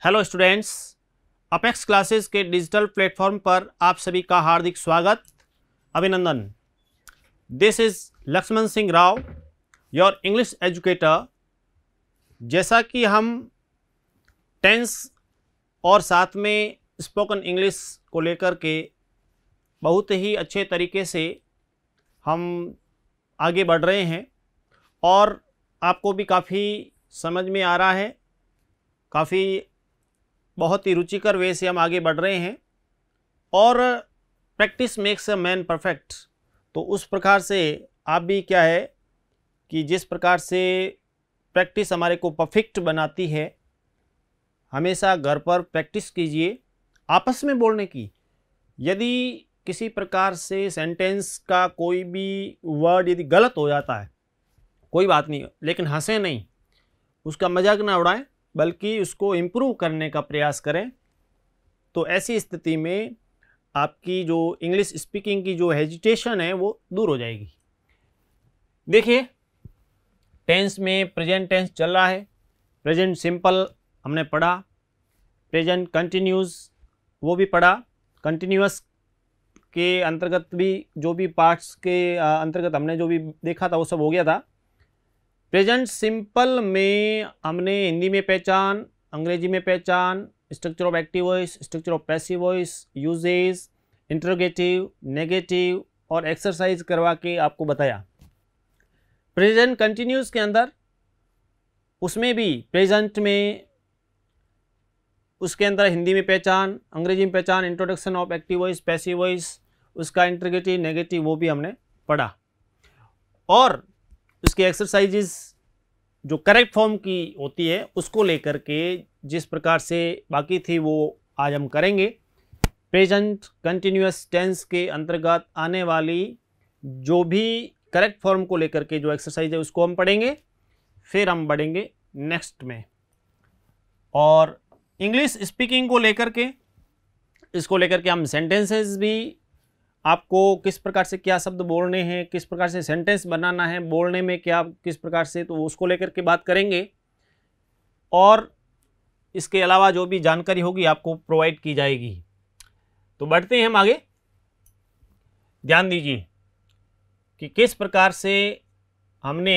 Hello students, Apex classes के digital platform पर आप सभी का हार्दिक स्वागत, अभिनंदन। This is Lakshman Singh Rao, your English educator. जैसा कि हम टेंस और साथ में स्पोकन इंग्लिश को लेकर के बहुत ही अच्छे तरीके से हम आगे बढ़ रहे हैं और आपको भी काफ़ी समझ में आ रहा है, काफ़ी बहुत ही रुचिकर वे से हम आगे बढ़ रहे हैं और practice makes a man perfect. तो उस प्रकार से आप भी क्या है कि जिस प्रकार से प्रैक्टिस हमारे को परफेक्ट बनाती है, हमेशा घर पर प्रैक्टिस कीजिए आपस में बोलने की। यदि किसी प्रकार से सेंटेंस का कोई भी वर्ड यदि गलत हो जाता है, कोई बात नहीं, लेकिन हंसें नहीं, उसका मजाक ना उड़ाएं, बल्कि उसको इम्प्रूव करने का प्रयास करें। तो ऐसी स्थिति में आपकी जो इंग्लिश स्पीकिंग की जो हेजिटेशन है वो दूर हो जाएगी। देखिए, टेंस में प्रेजेंट टेंस चल रहा है, प्रेजेंट सिंपल हमने पढ़ा, प्रेजेंट कंटिन्यूस वो भी पढ़ा, कंटिन्यूअस के अंतर्गत भी जो भी पार्ट्स के अंतर्गत हमने जो भी देखा था वो सब हो गया था। प्रेजेंट सिंपल में हमने हिंदी में पहचान, अंग्रेजी में पहचान, structure of active voice, structure of passive voice, uses, interrogative, negative और एक्सरसाइज करवा के आपको बताया। प्रेजेंट कंटिन्यूस के अंदर उसमें भी प्रेजेंट में उसके अंदर हिंदी में पहचान, अंग्रेजी में पहचान, introduction of active voice, passive voice, उसका इंटरोगेटिव, नेगेटिव वो भी हमने पढ़ा और उसके एक्सरसाइजेस जो करेक्ट फॉर्म की होती है उसको लेकर के जिस प्रकार से बाकी थी वो आज हम करेंगे। प्रेजेंट कंटिन्यूअस टेंस के अंतर्गत आने वाली जो भी करेक्ट फॉर्म को लेकर के जो एक्सरसाइज है उसको हम पढ़ेंगे, फिर हम बढ़ेंगे नेक्स्ट में। और इंग्लिश स्पीकिंग को लेकर के, इसको लेकर के हम सेंटेंसेस भी, आपको किस प्रकार से क्या शब्द बोलने हैं, किस प्रकार से सेंटेंस बनाना है, बोलने में क्या किस प्रकार से, तो उसको लेकर के बात करेंगे। और इसके अलावा जो भी जानकारी होगी आपको प्रोवाइड की जाएगी। तो बढ़ते हैं हम आगे। ध्यान दीजिए कि किस प्रकार से हमने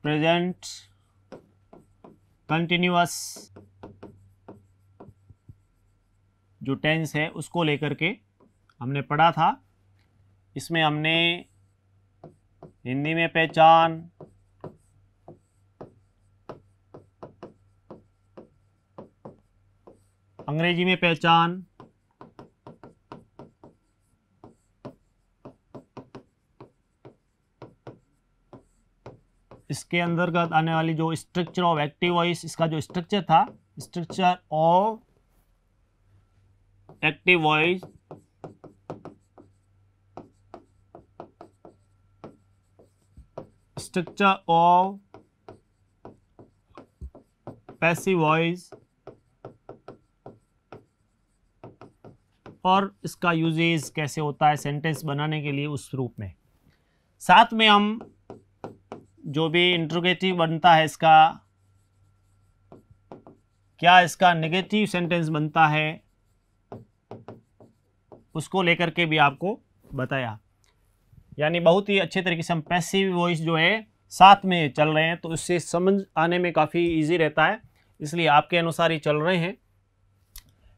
प्रेजेंट कंटिन्यूअस जो टेंस है उसको लेकर के हमने पढ़ा था। इसमें हमने हिंदी में पहचान, अंग्रेजी में पहचान, इसके अंतर्गत आने वाली जो स्ट्रक्चर ऑफ एक्टिव वॉइस, इसका जो स्ट्रक्चर था, structure of active voice, structure of passive voice और इसका यूजेस कैसे होता है सेंटेंस बनाने के लिए उस रूप में। साथ में हम जो भी इंट्रोगेटिव बनता है इसका, क्या इसका नेगेटिव सेंटेंस बनता है, उसको लेकर के भी आपको बताया। यानी बहुत ही अच्छे तरीके से हम पैसिव वॉइस जो है साथ में चल रहे हैं, तो उससे समझ आने में काफ़ी इजी रहता है, इसलिए आपके अनुसार ही चल रहे हैं।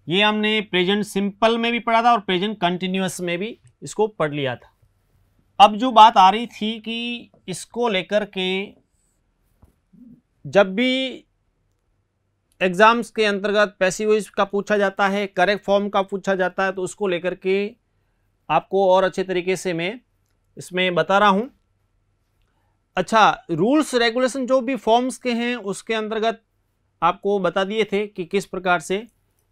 ये हमने प्रेजेंट सिंपल में भी पढ़ा था और प्रेजेंट कंटिन्यूअस में भी इसको पढ़ लिया था। अब जो बात आ रही थी कि इसको लेकर के जब भी एग्जाम्स के अंतर्गत पैसिव वॉइस का पूछा जाता है, करेक्ट फॉर्म का पूछा जाता है, तो उसको लेकर के आपको और अच्छे तरीके से मैं इसमें बता रहा हूँ। अच्छा, रूल्स रेगुलेशन जो भी फॉर्म्स के हैं उसके अंतर्गत आपको बता दिए थे कि किस प्रकार से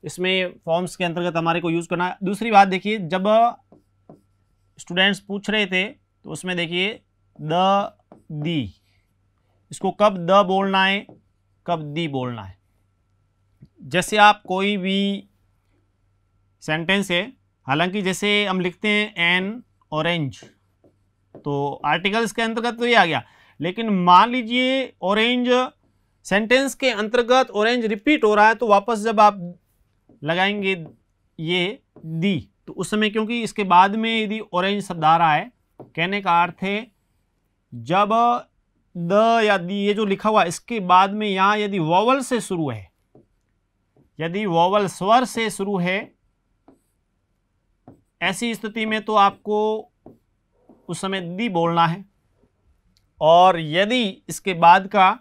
इसमें फॉर्म्स के अंतर्गत हमारे को यूज़ करना है। दूसरी बात देखिए, जब स्टूडेंट्स पूछ रहे थे तो उसमें देखिए द, दी, इसको कब द बोलना है, कब दी बोलना है। जैसे आप कोई भी सेंटेंस है, हालांकि जैसे हम लिखते हैं एन ऑरेंज, तो आर्टिकल्स के अंतर्गत तो ये आ गया, लेकिन मान लीजिए ऑरेंज सेंटेंस के अंतर्गत ऑरेंज रिपीट हो रहा है तो वापस जब आप लगाएंगे ये दी, तो उस समय क्योंकि इसके बाद में यदि ऑरेंज शब्द आ रहा है, कहने का अर्थ है जब द या दी ये जो लिखा हुआ है इसके बाद में यहां यदि वॉवल से शुरू है, यदि वॉवल स्वर से शुरू है, ऐसी स्थिति में तो आपको उस समय दी बोलना है। और यदि इसके बाद का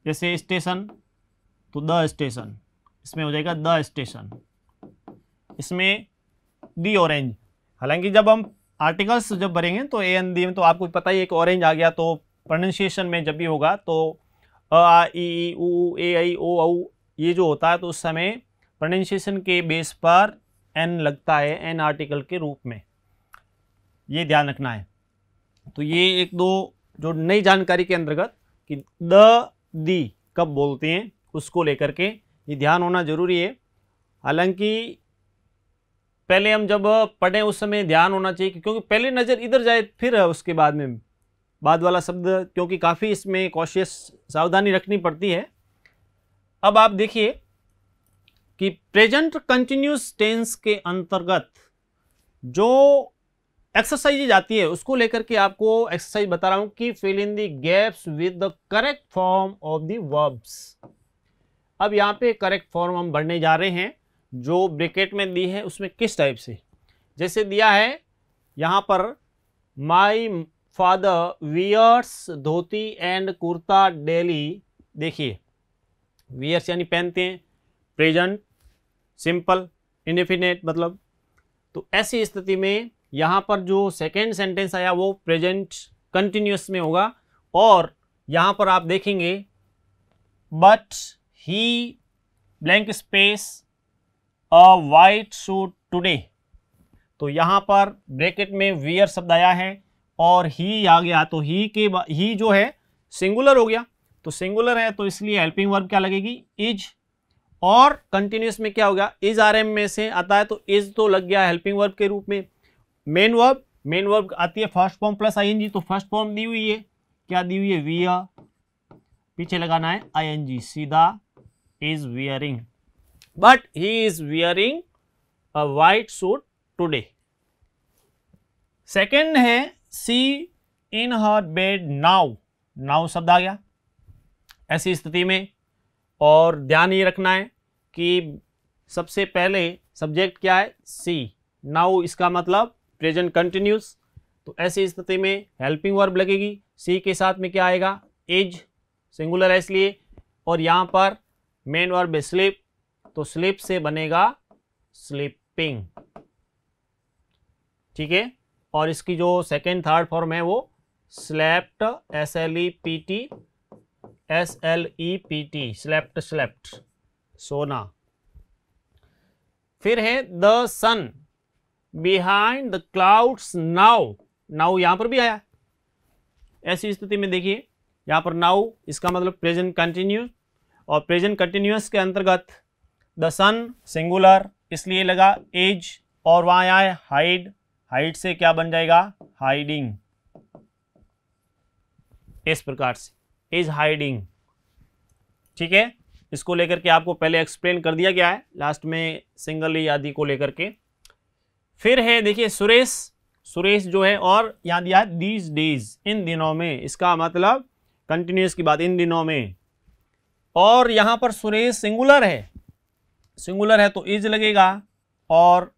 जैसे स्टेशन तो द स्टेशन, इसमें हो जाएगा द स्टेशन, इसमें दी ऑरेंज। हालांकि जब हम आर्टिकल्स जब भरेंगे तो ए एन दी में तो आपको पता ही एक ऑरेंज आ गया, तो प्रोनाउंसिएशन में जब भी होगा तो अ आ ई उ ए आई ओ औ ये जो होता है तो उस समय प्रोनाउंसिएशन के बेस पर एन लगता है, एन आर्टिकल के रूप में, ये ध्यान रखना है। तो ये एक दो जो नई जानकारी के अंतर्गत कि द दी कब बोलते हैं उसको लेकर के ये ध्यान होना जरूरी है। हालांकि पहले हम जब पढ़ें उस समय ध्यान होना चाहिए क्योंकि पहले नज़र इधर जाए फिर उसके बाद में बाद वाला शब्द, क्योंकि काफ़ी इसमें कॉशियस सावधानी रखनी पड़ती है। अब आप देखिए कि प्रेजेंट कंटिन्यूस टेंस के अंतर्गत जो एक्सरसाइज आती है उसको लेकर के आपको एक्सरसाइज बता रहा हूं कि fill in the gaps with the correct form of the verbs. अब यहाँ पे करेक्ट फॉर्म हम बढ़ने जा रहे हैं, जो ब्रैकेट में दी है उसमें किस टाइप से, जैसे दिया है यहाँ पर my father wears dhoti and kurta daily. देखिए वियर्स यानी पहनते हैं, प्रेजेंट सिंपल इंडेफिनेट मतलब, तो ऐसी स्थिति में यहाँ पर जो सेकेंड सेंटेंस आया वो प्रेजेंट कंटिन्यूस में होगा। और यहाँ पर आप देखेंगे but he blank space a white suit today, तो यहाँ पर ब्रैकेट में वियर शब्द आया है और ही आ गया, तो ही जो है सिंगुलर हो गया, तो सिंगुलर है तो इसलिए हेल्पिंग वर्ब क्या लगेगी इज। और कंटिन्यूस में क्या होगा इज आर एम में से आता है तो इज तो लग गया हेल्पिंग वर्ब के रूप में। मेन वर्ब आती है फर्स्ट फॉर्म प्लस आईएनजी, तो फर्स्ट फॉर्म दी हुई है, क्या दी हुई है वियर, पीछे लगाना है आईएनजी, सीधा is wearing, but he is wearing a white suit today. Second है सी इन हर बेड नाउ, नाउ शब्द आ गया ऐसी स्थिति में। और ध्यान ये रखना है कि सबसे पहले सब्जेक्ट क्या है सी, नाउ इसका मतलब प्रेजेंट कंटिन्यूस, तो ऐसी स्थिति में हेल्पिंग वर्ब लगेगी, सी के साथ में क्या आएगा इज, सिंगुलर है इसलिए। और यहाँ पर मेन वर्ब है स्लीप, तो स्लीप से बनेगा स्लीपिंग, ठीक है। और इसकी जो सेकेंड थर्ड फॉर्म है वो स्लेप्ट, SLEPT, स्लेप्ट स्लेप्ट सोना। फिर है the sun behind the clouds now, now यहां पर भी आया, ऐसी स्थिति में देखिए यहां पर नाउ इसका मतलब प्रेजेंट कंटिन्यूस, और प्रेजेंट कंटिन्यूस के अंतर्गत द सन सिंगुलर इसलिए लगा एज, और वहां आया है हाइड, हाइड से क्या बन जाएगा हाइडिंग, इस प्रकार से इज हाइडिंग, ठीक है। इसको लेकर के आपको पहले एक्सप्लेन कर दिया गया है लास्ट में सिंगल आदि को लेकर के। फिर है देखिए सुरेश, सुरेश जो है और यहां दिया है दीज डेज, इन दिनों में, इसका मतलब कंटिन्यूस की बात इन दिनों में। और यहां पर सुरेश सिंगुलर है, सिंगुलर है तो इज लगेगा, और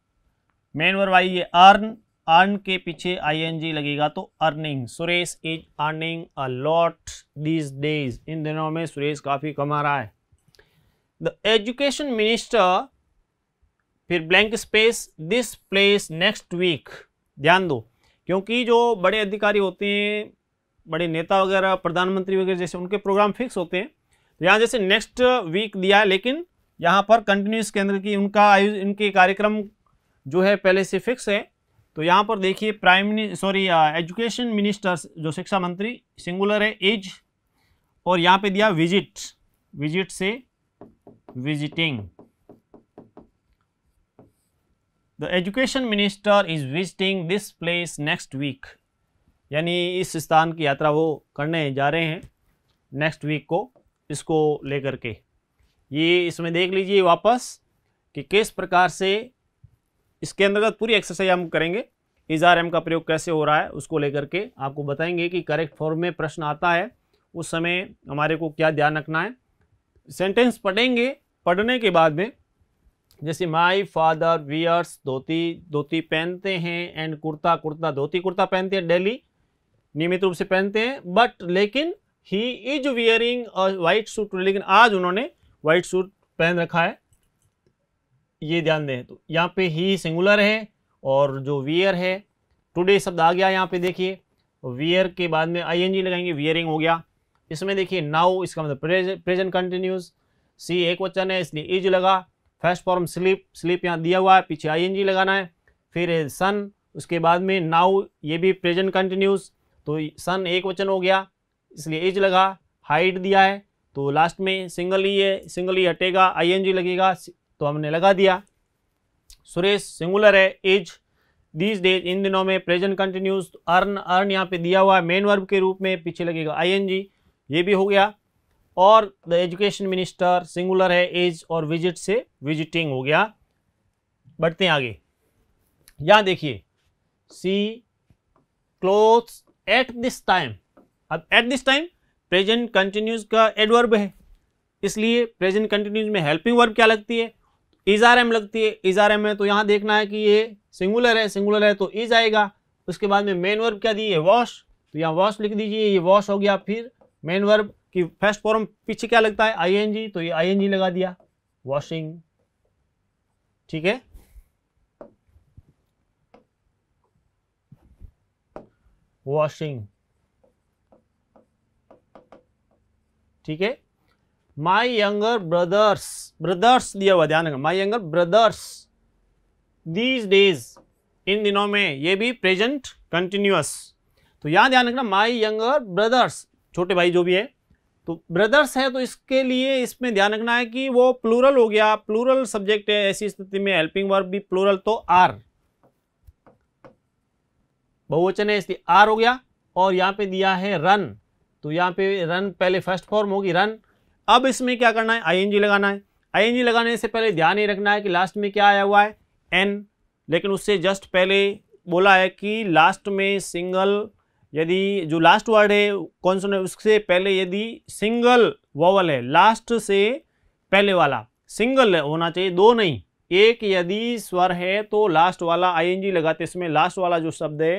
मेन वर्ब आई है अर्न, अर्न के पीछे आईएनजी लगेगा तो earning, Suresh is earning a lot these days, इन दिनों में सुरेश काफी कमा रहा है। द एजुकेशन मिनिस्टर, फिर blank space this place next week. ध्यान दो क्योंकि जो बड़े अधिकारी होते हैं, बड़े नेता वगैरह, प्रधानमंत्री वगैरह जैसे उनके प्रोग्राम फिक्स होते हैं, तो यहाँ जैसे नेक्स्ट वीक दिया है, लेकिन यहाँ पर कंटिन्यूस के अंदर की इनके कार्यक्रम जो है पहले से फिक्स है। तो यहाँ पर देखिए एजुकेशन मिनिस्टर जो शिक्षा मंत्री सिंगुलर है इज, और यहाँ पे दिया विजिट, विजिट से visiting, the education minister is visiting this place next week. यानी इस स्थान की यात्रा वो करने जा रहे हैं नेक्स्ट वीक को, इसको लेकर के। ये इसमें देख लीजिए वापस कि किस प्रकार से इसके अंतर्गत पूरी एक्सरसाइज हम करेंगे, इज आर एम का प्रयोग कैसे हो रहा है उसको लेकर के आपको बताएंगे कि करेक्ट फॉर्म में प्रश्न आता है उस समय हमारे को क्या ध्यान रखना है। सेंटेंस पढ़ेंगे, पढ़ने के बाद में जैसे माई फादर वियर्स धोती पहनते हैं, एंड कुर्ता धोती कुर्ता पहनते हैं, डेली नियमित रूप से पहनते हैं, बट लेकिन he is wearing a white suit, लेकिन आज उन्होंने वाइट सूट पहन रखा है, ये ध्यान दें। तो यहाँ पे ही सिंगुलर है और जो वियर है टुडे शब्द आ गया यहाँ पे देखिए, वियर के बाद में आईएनजी लगाएंगे, वियरिंग हो गया। इसमें देखिए नाउ इसका मतलब प्रेजेंट कंटिन्यूस, सी एक वचन है इसलिए इज लगा। फर्स्ट फॉर्म स्लीप यहाँ दिया हुआ है, पीछे आईएनजी लगाना है। फिर सन, उसके बाद में नाउ ये भी प्रेजेंट कंटिन्यूस, तो सन एक वचन हो गया इसलिए इज लगा। हाइड दिया है तो लास्ट में सिंगल ही है, सिंगल ही हटेगा, आईएनजी लगेगा तो हमने लगा दिया। सुरेश सिंगुलर है, इज दीज डेज इन दिनों में, प्रेजेंट कंटिन्यूस। अर्न यहाँ पे दिया हुआ है मेन वर्ब के रूप में, पीछे लगेगा आईएनजी, ये भी हो गया। और द एजुकेशन मिनिस्टर सिंगुलर है, इज, और विजिट से विजिटिंग हो गया। बढ़ते हैं आगे, यहाँ देखिए सी क्लोथ्स एट दिस टाइम। अब eight this time present continuous का एडवर्ब है, इसलिए प्रेजेंट कंटिन्यूस में हेल्पिंग वर्ब क्या लगती है, इज आर एम लगती है। इज आर एम में तो यहाँ देखना है कि ये सिंगुलर है तो इज आएगा। उसके बाद में मेन वर्ब क्या दी है, वॉश, तो यहाँ वॉश लिख दीजिए, ये वॉश हो गया। फिर मेन वर्ब की फर्स्ट फॉर्म पीछे क्या लगता है, आईएनजी, तो ये आईएनजी लगा दिया, वॉशिंग। ठीक है, वॉशिंग। ठीक है, माई यंगर ब्रदर्स दिया हुआ, ध्यान रखना, my younger brothers these days, इन दिनों में, ये भी प्रेजेंट कंटिन्यूअस। तो यहां ध्यान रखना माई यंगर ब्रदर्स, छोटे भाई जो भी है, तो ब्रदर्स है तो इसके लिए इसमें ध्यान रखना है कि वो प्लूरल हो गया, प्लूरल सब्जेक्ट है, ऐसी स्थिति में हेल्पिंग वर्ब भी प्लूरल तो आर, बहुवचन है इसलिए आर हो गया। और यहाँ पे दिया है रन, तो यहाँ पे रन पहले फर्स्ट फॉर्म होगी रन। अब इसमें क्या करना है, आईएनजी लगाना है। आईएनजी लगाने से पहले ध्यान ये रखना है कि लास्ट में क्या आया हुआ है, एन, लेकिन उससे जस्ट पहले बोला है कि लास्ट में सिंगल, यदि जो लास्ट वर्ड है कॉन्सोनेंट उससे पहले यदि सिंगल वोवल है, लास्ट से पहले वाला सिंगल होना चाहिए, दो नहीं, एक यदि स्वर है तो लास्ट वाला आईएनजी लगाते, इसमें लास्ट वाला जो शब्द है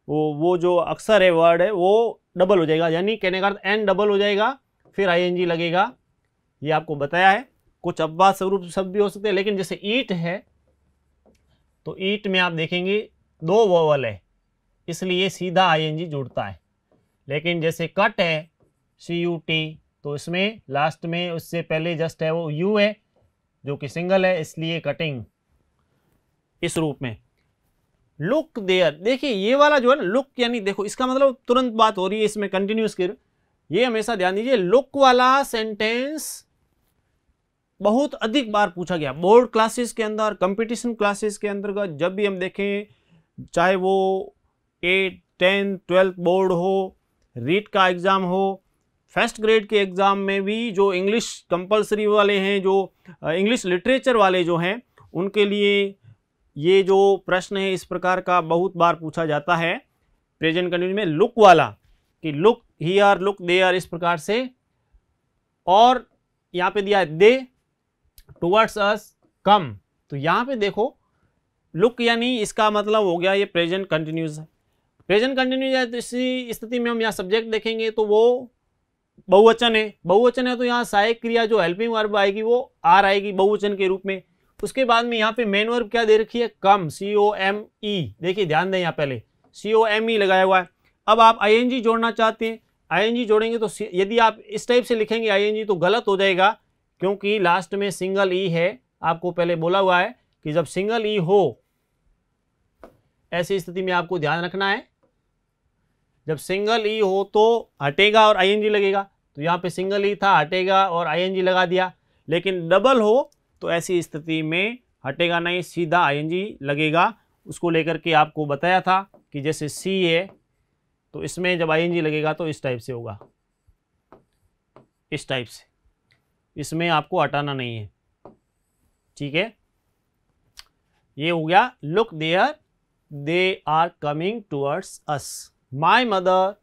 वो जो अक्षर है, वर्ड है, वो डबल हो जाएगा, यानी कहने का अर्थ एन डबल हो जाएगा, फिर आईएनजी लगेगा। ये आपको बताया है। कुछ अपवाद स्वरूप शब्द भी हो सकते हैं, लेकिन जैसे ईट है तो ईट में आप देखेंगे दो वोवल है इसलिए सीधा आईएनजी जुड़ता है। लेकिन जैसे कट है CUT, तो इसमें लास्ट में उससे पहले जस्ट है वो यू है जो कि सिंगल है, इसलिए कटिंग इस रूप में। लुक देयर, देखिए ये वाला जो है ना लुक, यानी देखो इसका मतलब तुरंत बात हो रही है इसमें कंटिन्यूस की, ये हमेशा ध्यान दीजिए। लुक वाला सेंटेंस बहुत अधिक बार पूछा गया बोर्ड क्लासेस के अंदर, कंपटीशन क्लासेस के अंतर्गत। जब भी हम देखें, चाहे वो 8, 10, 12 बोर्ड हो, रीट का एग्जाम हो, फर्स्ट ग्रेड के एग्जाम में भी जो इंग्लिश कंपलसरी वाले हैं, जो इंग्लिश लिटरेचर वाले जो हैं, उनके लिए ये जो प्रश्न है इस प्रकार का बहुत बार पूछा जाता है प्रेजेंट कंटिन्यूस में, लुक वाला, कि लुक हियर, लुक देयर, इस प्रकार से। और यहाँ पे दिया है दे टुवर्ड्स अस कम, तो यहाँ पे देखो लुक यानी इसका मतलब हो गया ये प्रेजेंट कंटिन्यूस है। प्रेजेंट कंटिन्यूस है तो इसी स्थिति में हम यहाँ सब्जेक्ट देखेंगे तो वो बहुवचन है, बहुवचन है तो यहाँ सहायक क्रिया जो हेल्पिंग वर्ब आएगी वो आर आएगी बहुवचन के रूप में। उसके बाद में यहाँ पे मेन वर्ब क्या दे रखी है, कम, COME, देखिए ध्यान दें यहाँ पहले COME लगाया हुआ है। अब आप आईएनजी जोड़ना चाहते हैं, आईएनजी जोड़ेंगे तो यदि आप इस टाइप से लिखेंगे आईएनजी तो गलत हो जाएगा, क्योंकि लास्ट में सिंगल ई है। आपको पहले बोला हुआ है कि जब सिंगल ई हो ऐसी स्थिति में आपको ध्यान रखना है, जब सिंगल ई हो तो हटेगा और आईएनजी लगेगा, तो यहाँ पे सिंगल ई था, हटेगा और आईएनजी लगा दिया। लेकिन डबल हो तो ऐसी स्थिति में हटेगा नहीं, सीधा आईएनजी लगेगा। उसको लेकर के आपको बताया था कि जैसे सी है तो इसमें जब आईएनजी लगेगा तो इस टाइप से होगा, इस टाइप से, इसमें आपको हटाना नहीं है, ठीक है। ये हो गया look there they are coming towards us, my mother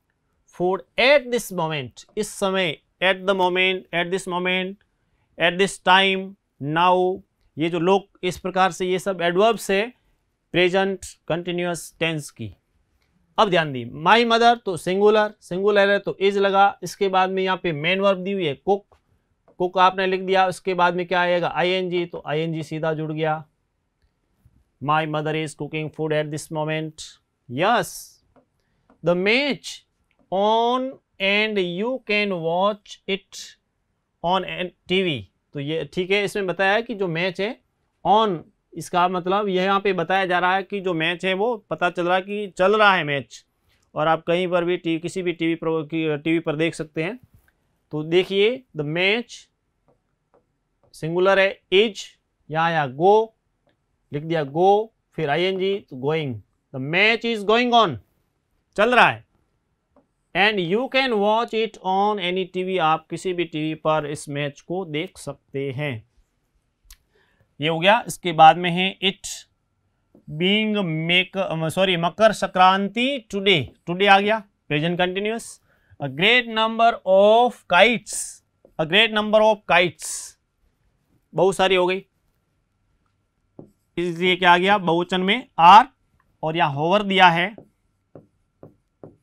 food at this moment, इस समय, at the moment, at this moment, at this time, now, ये जो लोग इस प्रकार से ये सब एडवर्ब्स है प्रेजेंट कंटिन्यूअस टेंस की। अब ध्यान दी, माई मदर तो सिंगुलर, सिंगुलर है तो इज लगा, इसके बाद में यहाँ पे मेन वर्ब दी हुई है कुक, कुक आपने लिख दिया, उसके बाद में क्या आएगा आईएनजी, तो आईएनजी सीधा जुड़ गया। My mother is cooking food at this moment, yes the match on and you can watch it on TV, तो ये ठीक है, इसमें बताया है कि जो मैच है ऑन, इसका मतलब यह यहाँ पे बताया जा रहा है कि जो मैच है वो पता चल रहा है कि चल रहा है मैच, और आप कहीं पर भी किसी भी टीवी पर देख सकते हैं। तो देखिए द मैच सिंगुलर है इज, यहाँ गो लिख दिया गो, फिर आईएनजी तो going, the match is going on, चल रहा है, and you can watch it on any TV, आप किसी भी टीवी पर इस मैच को देख सकते हैं। ये हो गया। इसके बाद में है it being Makar Sankranti today, today आ गया present continuous, a great number of kites, a great number of kites, बहुत सारी हो गई, इसलिए क्या आ गया बहुवचन में आर, और यहां होवर दिया है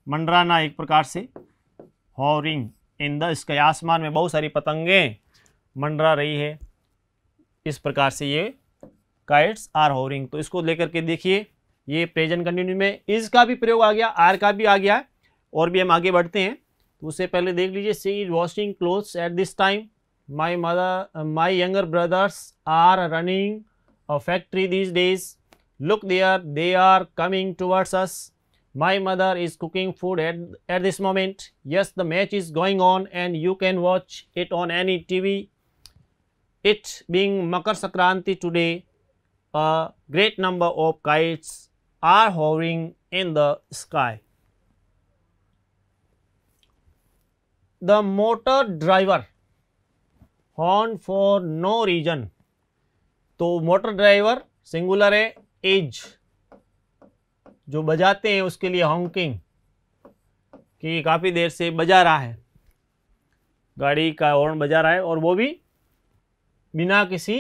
मंडराना, एक प्रकार से हॉवरिंग इन द स्काई, आसमान में बहुत सारी पतंगें मंडरा रही है, इस प्रकार से ये काइट्स आर हॉवरिंग। तो इसको लेकर के देखिए, ये प्रेजेंट कंटिन्यू में इज का भी प्रयोग आ गया, आर का भी आ गया, और भी हम आगे बढ़ते हैं। तो उससे पहले देख लीजिए, she is washing clothes at this time, my younger brothers are running a factory this days, look there they are coming towards us, my mother is cooking food at this moment, yes the match is going on and you can watch it on any TV, it being Makar Sankranti today, a great number of kites are hovering in the sky. The motor driver horn for no reason, तो motor driver singular है is, जो बजाते हैं उसके लिए honking, कि काफ़ी देर से बजा रहा है, गाड़ी का हॉर्न बजा रहा है, और वो भी बिना किसी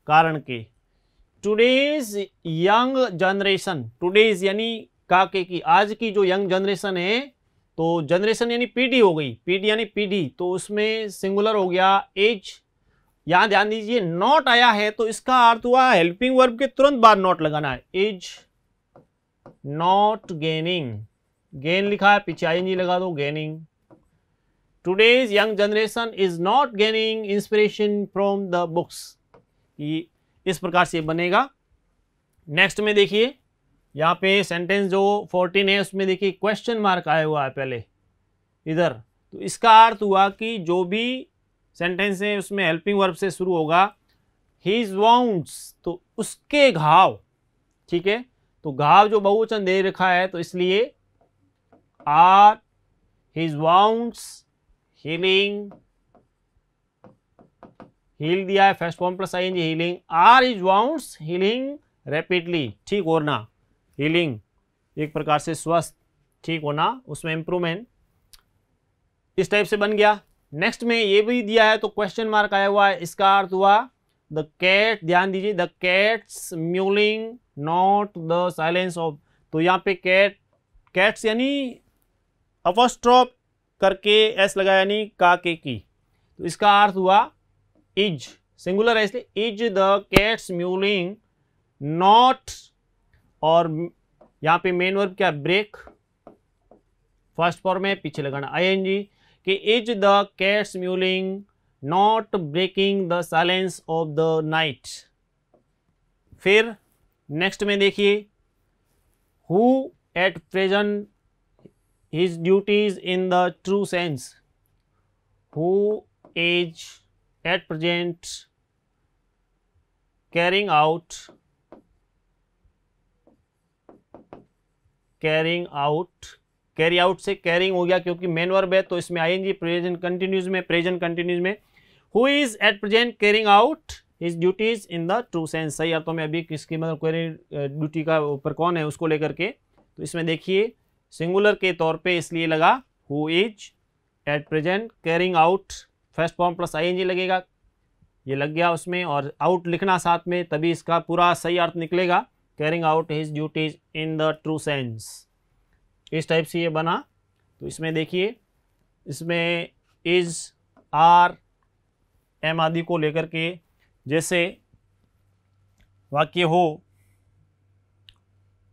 कारण के। टुडेज यंग जनरेशन, टुडेज यानी काके की, आज की जो यंग जनरेशन है, तो जनरेशन यानी पीढ़ी हो गई, पीढ़ी यानी पीढ़ी, तो उसमें सिंगुलर हो गया एज। यहाँ ध्यान दीजिए नॉट आया है तो इसका अर्थ हुआ हेल्पिंग वर्ब के तुरंत बाद नॉट लगाना है, इज नॉट गेनिंग, गेन लिखा है पीछे आईएनजी लगा दो, gaining. Today's young generation is not gaining inspiration from the books, इस प्रकार से बनेगा। नेक्स्ट में देखिए, यहाँ पे सेंटेंस जो 14 है उसमें देखिए क्वेश्चन मार्क आया हुआ है पहले इधर, तो इसका अर्थ हुआ कि जो भी सेंटेंस है उसमें हेल्पिंग वर्ब से शुरू होगा, हिज वाउंड्स, तो उसके घाव, ठीक है, तो घाव जो बहुवचन दे रखा है तो इसलिए are his wounds healing, heal दिया है first form plus ING healing, are his wounds healing rapidly, ठीक होना, हीलिंग एक प्रकार से स्वस्थ, ठीक होना, उसमें इंप्रूवमेंट, इस टाइप से बन गया। नेक्स्ट में ये भी दिया है तो क्वेश्चन मार्क आया हुआ है, इसका अर्थ हुआ द कैट, ध्यान दीजिए, the cats mewling not the silence of, तो यहाँ पे कैट, कैट्स यानी अपॉस्ट्रोफ करके एस लगाया यानी काके की, तो इसका अर्थ हुआ इज, सिंगुलर है इसलिए is the cats mewling not, और यहाँ पे मेन वर्ब क्या ब्रेक, फर्स्ट फॉर्म है पीछे लगाना आईएनजी, कि is the cats mewling not breaking the silence of the night. फिर नेक्स्ट में देखिए, who at present his duties in the true sense, who is at present carrying out carry out से carrying हो गया क्योंकि main verb है, तो इसमें आईएनजी प्रेजेंट कंटिन्यूज में who is at present carrying out his duties in the true sense, सही अर्थों में अभी किसकी मतलब कैरी ड्यूटी का ऊपर कौन है उसको लेकर के, तो इसमें देखिए सिंगुलर के तौर पे इसलिए लगा who is at present carrying out, first form plus ING लगेगा, ये लग गया उसमें, और आउट लिखना साथ में, तभी इसका पूरा सही अर्थ निकलेगा, carrying out his duties in the true sense. इस टाइप से ये बना। तो इसमें देखिए इसमें इज, आर, एम आदि को लेकर के जैसे वाक्य हो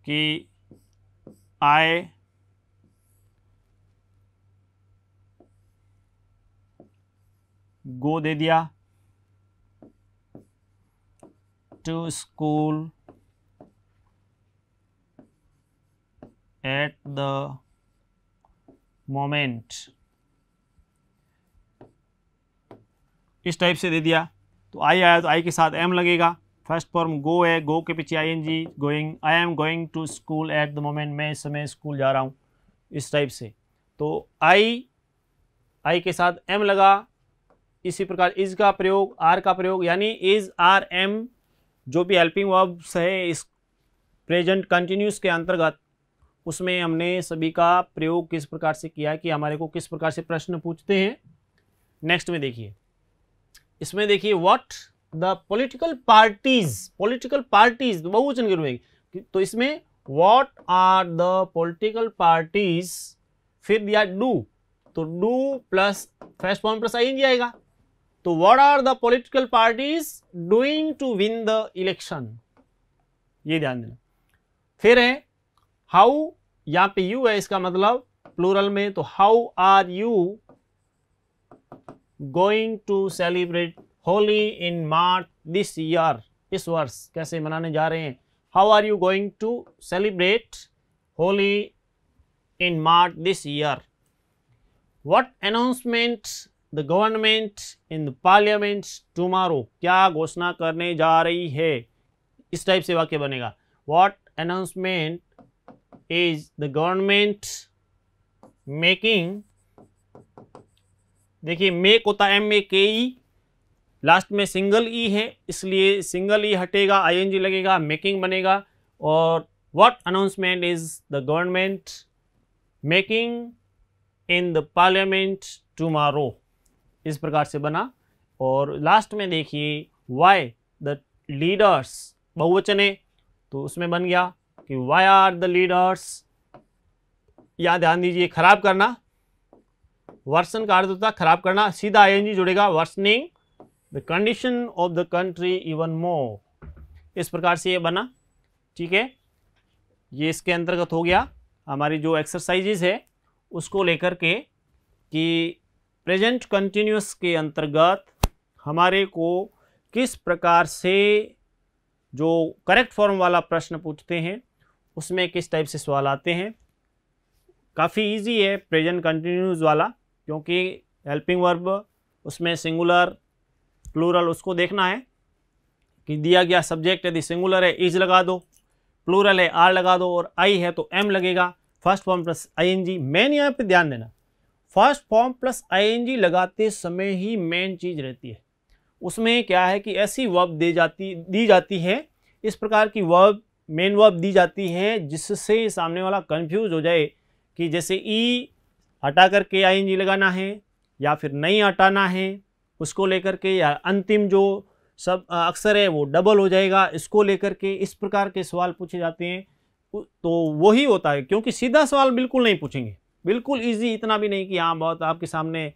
कि आई गो दे दिया, to school at the moment, इस टाइप से दे दिया। तो आई आया तो आई के साथ एम लगेगा, फर्स्ट फॉर्म गो है, गो के पीछे ING, going, I am going to school at the moment, मैं इस समय स्कूल जा रहा हूँ, इस टाइप से। तो आई के साथ एम लगा, इसी प्रकार इज का प्रयोग, आर का प्रयोग, यानी इज, आर, एम जो भी हेल्पिंग वर्ब्स है इस प्रेजेंट कंटिन्यूस के अंतर्गत, उसमें हमने सभी का प्रयोग किस प्रकार से किया कि हमारे को किस प्रकार से प्रश्न पूछते हैं। नेक्स्ट में देखिए, इसमें देखिए व्हाट द पॉलिटिकल पार्टीज बहुवचन के रूप में, तो इसमें what are the political parties, फिर दिया डू, तो do plus first form plus ING आएगा, तो what are the political parties doing to win the election, ये ध्यान देना। फिर है हाउ, यहाँ पे यू है, इसका मतलब प्लूरल में, तो how are you going to celebrate Holi in March this year, इस वर्ष कैसे मनाने जा रहे हैं, how are you going to celebrate Holi in March this year, what announcement the government in the parliament tomorrow, क्या घोषणा करने जा रही है, इस टाइप से वाक्य बनेगा। What announcement is the government making, देखिए मेक होता है एम ए के ई, लास्ट में सिंगल ई है इसलिए सिंगल ई हटेगा, आईएनजी लगेगा, मेकिंग बनेगा, और what announcement is the government making in the parliament tomorrow, इस प्रकार से बना। और लास्ट में देखिए वाई द लीडर्स, बहुवचन है तो उसमें बन गया कि वाई आर द लीडर्स, या ध्यान दीजिए खराब करना, वर्सन का अर्थ होता है खराब करना, सीधा आईएनजी जुड़ेगा, worsening the condition of the country even more, इस प्रकार से ये बना। ठीक है, ये इसके अंतर्गत हो गया। हमारी जो एक्सरसाइजेज है उसको लेकर के कि प्रेजेंट कंटिन्यूअस के अंतर्गत हमारे को किस प्रकार से जो करेक्ट फॉर्म वाला प्रश्न पूछते हैं उसमें किस टाइप से सवाल आते हैं। काफ़ी इजी है प्रेजेंट कंटिन्यूअस वाला, क्योंकि हेल्पिंग वर्ब उसमें सिंगुलर प्लूरल उसको देखना है कि दिया गया सब्जेक्ट यदि सिंगुलर है इज लगा दो, प्लूरल है आर लगा दो, और आई है तो एम लगेगा, first form plus ING. Main यहाँ पे ध्यान देना, फर्स्ट फॉर्म प्लस आईएनजी लगाते समय ही मेन चीज रहती है। उसमें क्या है कि ऐसी वर्ब दी जाती है, इस प्रकार की वर्ब मेन वर्ब दी जाती है जिससे सामने वाला कंफ्यूज हो जाए कि जैसे ई हटा करके आईएनजी लगाना है या फिर नहीं हटाना है उसको लेकर के, या अंतिम जो सब अक्सर है वो डबल हो जाएगा इसको लेकर के, इस प्रकार के सवाल पूछे जाते हैं। तो वही होता है, क्योंकि सीधा सवाल बिल्कुल नहीं पूछेंगे, बिल्कुल इजी, इतना भी नहीं कि हाँ बहुत आपके सामने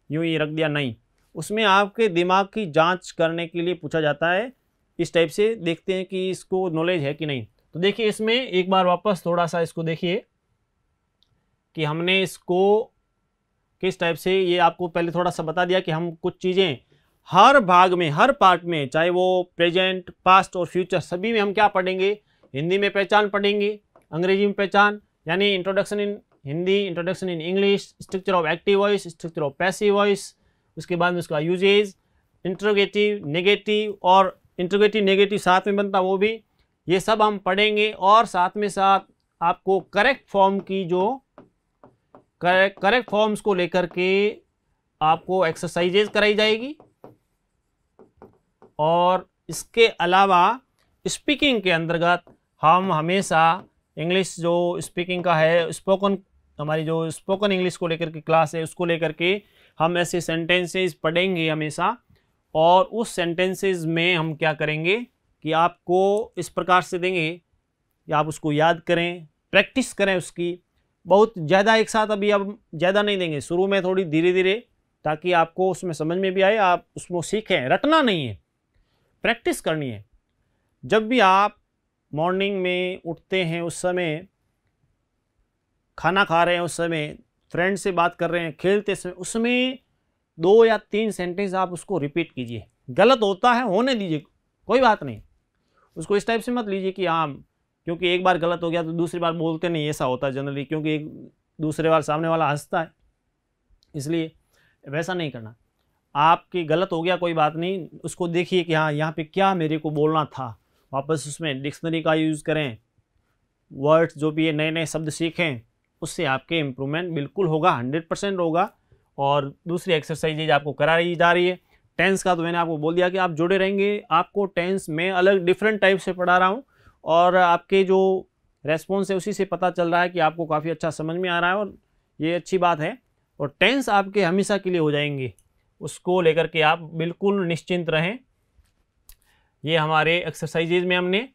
यूं ही रख दिया, नहीं, उसमें आपके दिमाग की जांच करने के लिए पूछा जाता है। इस टाइप से देखते हैं कि इसको नॉलेज है कि नहीं। तो देखिए इसमें एक बार वापस थोड़ा सा इसको देखिए कि हमने इसको किस टाइप से, ये आपको पहले थोड़ा सा बता दिया कि हम कुछ चीज़ें हर भाग में, हर पार्ट में, चाहे वो प्रेजेंट, पास्ट और फ्यूचर, सभी में हम क्या पढ़ेंगे, हिंदी में पहचान पढ़ेंगे, अंग्रेजी में पहचान यानी introduction in Hindi, introduction in English, structure of active voice, structure of passive voice, उसके बाद में उसका यूजेज, इंट्रोगेटिव, नेगेटिव, और इंट्रोगेटिव नेगेटिव साथ में बनता वो भी, ये सब हम पढ़ेंगे। और साथ में साथ आपको करेक्ट फॉर्म की जो करेक्ट फॉर्म्स को लेकर के आपको एक्सरसाइजेज कराई जाएगी और इसके अलावा स्पीकिंग के अंतर्गत हम हमेशा इंग्लिश जो स्पीकिंग का है, स्पोकन, हमारी जो स्पोकन इंग्लिश को लेकर के क्लास है उसको लेकर के हम ऐसे सेंटेंसेस पढ़ेंगे हमेशा। और उस सेंटेंसेस में हम क्या करेंगे कि आपको इस प्रकार से देंगे कि आप उसको याद करें, प्रैक्टिस करें उसकी। बहुत ज़्यादा एक साथ अभी अब ज़्यादा नहीं देंगे, शुरू में थोड़ी धीरे धीरे, ताकि आपको उसमें समझ में भी आए, आप उसको सीखें। रटना नहीं है, प्रैक्टिस करनी है। जब भी आप मॉर्निंग में उठते हैं, उस समय खाना खा रहे हैं, उस समय फ्रेंड से बात कर रहे हैं, खेलते समय, उसमें 2 या 3 सेंटेंस आप उसको रिपीट कीजिए। गलत होता है, होने दीजिए, कोई बात नहीं। उसको इस टाइप से मत लीजिए कि हाँ क्योंकि एक बार गलत हो गया तो दूसरी बार बोलते नहीं, ऐसा होता है जनरली, क्योंकि एक दूसरे बार सामने वाला हंसता है, इसलिए वैसा नहीं करना। आपकी गलत हो गया कोई बात नहीं, उसको देखिए कि हाँ यहाँ पे क्या मेरे को बोलना था, वापस उसमें डिक्शनरी का यूज़ करें, वर्ड्स जो भी है नए नए शब्द सीखें, उससे आपके इम्प्रूवमेंट बिल्कुल होगा, 100% होगा। और दूसरी एक्सरसाइजेज आपको कराई जा रही है। टेंस का तो मैंने आपको बोल दिया कि आप जुड़े रहेंगे, आपको टेंस में अलग डिफरेंट टाइप से पढ़ा रहा हूँ और आपके जो रेस्पॉन्स है उसी से पता चल रहा है कि आपको काफ़ी अच्छा समझ में आ रहा है और ये अच्छी बात है। और टेंस आपके हमेशा के लिए हो जाएंगे, उसको लेकर के आप बिल्कुल निश्चिंत रहें। ये हमारे एक्सरसाइजेज में हमने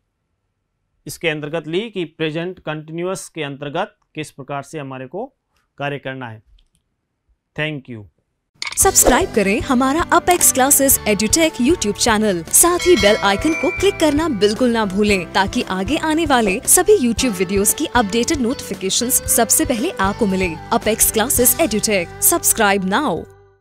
इसके अंतर्गत ली कि प्रेजेंट कंटिन्यूअस के अंतर्गत किस प्रकार से हमारे को कार्य करना है। Thank you. सब्सक्राइब करें हमारा apex classes edutech YouTube channel, साथ ही बेल आइकन को क्लिक करना बिल्कुल ना भूलें, ताकि आगे आने वाले सभी यूट्यूब वीडियोस की अपडेटेड नोटिफिकेशंस सबसे पहले आपको मिले। Apex classes edutech, subscribe now.